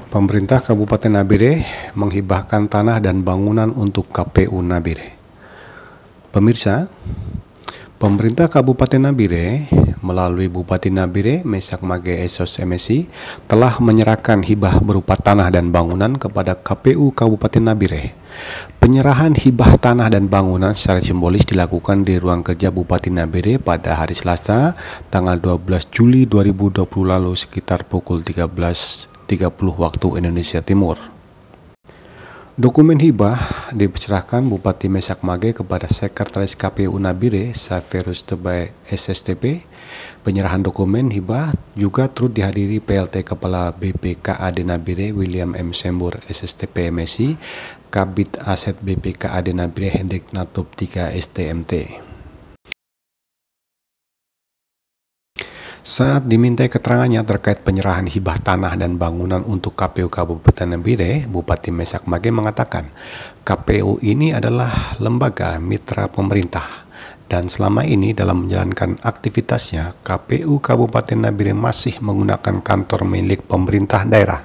Pemerintah Kabupaten Nabire menghibahkan tanah dan bangunan untuk KPU Nabire. Pemirsa, pemerintah Kabupaten Nabire melalui Bupati Nabire Mesak Mage Esos MSI telah menyerahkan hibah berupa tanah dan bangunan kepada KPU Kabupaten Nabire. Penyerahan hibah tanah dan bangunan secara simbolis dilakukan di ruang kerja Bupati Nabire pada hari Selasa, tanggal 12 Juli 2020 lalu sekitar pukul 13.30 waktu Indonesia Timur. Dokumen hibah diserahkan Bupati Mesak Mage kepada Sekretaris KPU Nabire Saferus Tebay SSTP. Penyerahan dokumen hibah juga turut dihadiri PLT Kepala BPKAD Nabire William M. Sembur SSTP MSI, Kabid Aset BPKAD Nabire Hendrik Natub 3 STMT. Saat dimintai keterangannya terkait penyerahan hibah tanah dan bangunan untuk KPU Kabupaten Nabire, Bupati Mesak Mage mengatakan, KPU ini adalah lembaga mitra pemerintah dan selama ini dalam menjalankan aktivitasnya, KPU Kabupaten Nabire masih menggunakan kantor milik pemerintah daerah.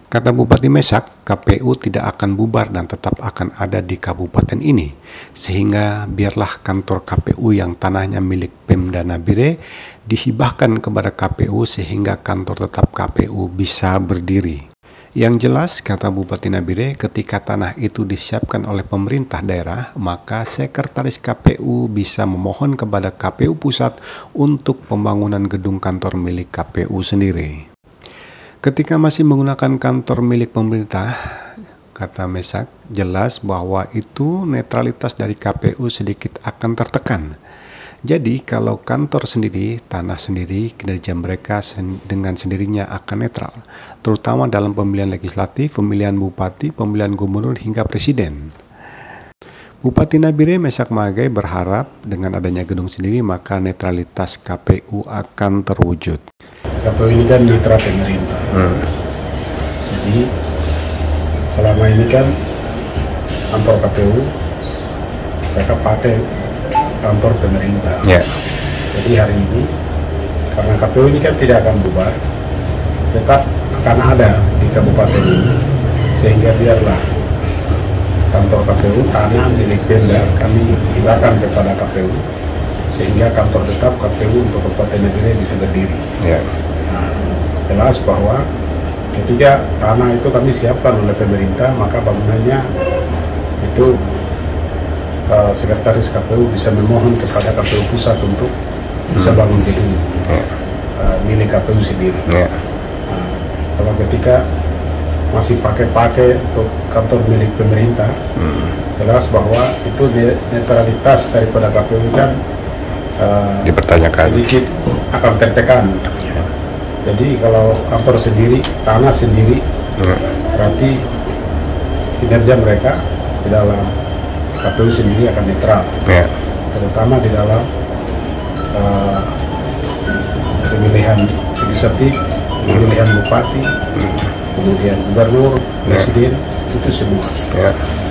Kata Bupati Mesak, KPU tidak akan bubar dan tetap akan ada di kabupaten ini, sehingga biarlah kantor KPU yang tanahnya milik Pemda Nabire dihibahkan kepada KPU sehingga kantor tetap KPU bisa berdiri. Yang jelas, kata Bupati Nabire, ketika tanah itu disiapkan oleh pemerintah daerah, maka Sekretaris KPU bisa memohon kepada KPU Pusat untuk pembangunan gedung kantor milik KPU sendiri. Ketika masih menggunakan kantor milik pemerintah, kata Mesak, jelas bahwa itu netralitas dari KPU sedikit akan tertekan. Jadi kalau kantor sendiri, tanah sendiri, kinerja mereka dengan sendirinya akan netral, terutama dalam pemilihan legislatif, pemilihan bupati, pemilihan gubernur hingga presiden. Bupati Nabire Mesak Mage berharap dengan adanya gedung sendiri maka netralitas KPU akan terwujud. KPU ini kan mitra pemerintah. Jadi selama ini kan kantor KPU mereka pakai kantor pemerintah. Jadi hari ini karena KPU ini kan tidak akan bubar, tetap akan ada di kabupaten ini, sehingga biarlah kantor KPU tanah milik Pemda kami hibahkan kepada KPU sehingga kantor tetap KPU untuk Kabupaten Nabire bisa berdiri. Nah, jelas bahwa ketika tanah itu kami siapkan oleh pemerintah, maka bangunannya itu Sekretaris KPU bisa memohon kepada KPU Pusat untuk bisa bangun gedung milik KPU sendiri. Kalau ketika masih pakai untuk kantor milik pemerintah, jelas bahwa itu netralitas daripada KPU kan dipertanyakan, sedikit akan tertekan. Jadi kalau kantor sendiri, tanah sendiri, berarti kinerja mereka di dalam KPU sendiri akan netral, terutama di dalam pemilihan legislatif, pemilihan bupati, kemudian gubernur, presiden, itu semua.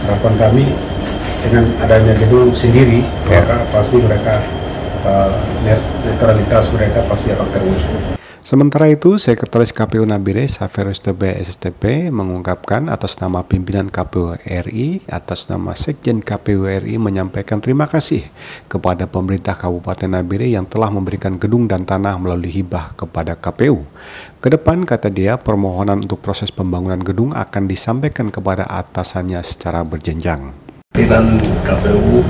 Harapan kami dengan adanya gedung sendiri, maka pasti mereka netralitas mereka pasti akan terwujud. Sementara itu, Sekretaris KPU Nabire Saferus Tebay SSTP mengungkapkan atas nama pimpinan KPU RI, atas nama Sekjen KPU RI menyampaikan terima kasih kepada pemerintah Kabupaten Nabire yang telah memberikan gedung dan tanah melalui hibah kepada KPU. Kedepan, kata dia, permohonan untuk proses pembangunan gedung akan disampaikan kepada atasannya secara berjenjang. Pimpinan KPU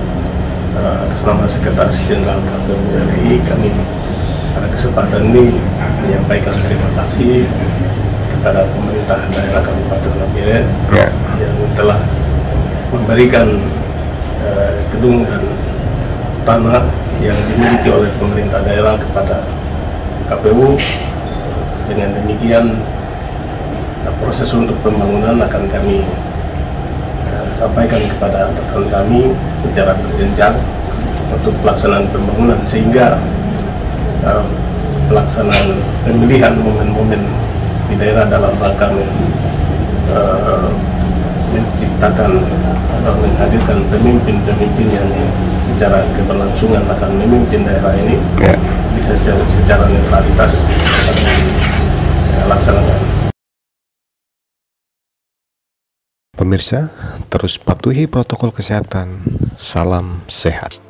atas nama Sekretaris Jenderal KPU RI, kami pada kesempatan ini menyampaikan terima kasih kepada pemerintah daerah Kabupaten Nabire yang telah memberikan gedung dan tanah yang dimiliki oleh pemerintah daerah kepada KPU. Dengan demikian proses untuk pembangunan akan kami sampaikan kepada atasan kami secara berjenjang untuk pelaksanaan pembangunan, sehingga pelaksanaan pemilihan momen-momen di daerah dalam rangka menciptakan atau menghadirkan pemimpin-pemimpin yang secara keberlangsungan akan memimpin daerah ini bisa secara netralitas dilaksanakan. Pemirsa, terus patuhi protokol kesehatan. Salam sehat.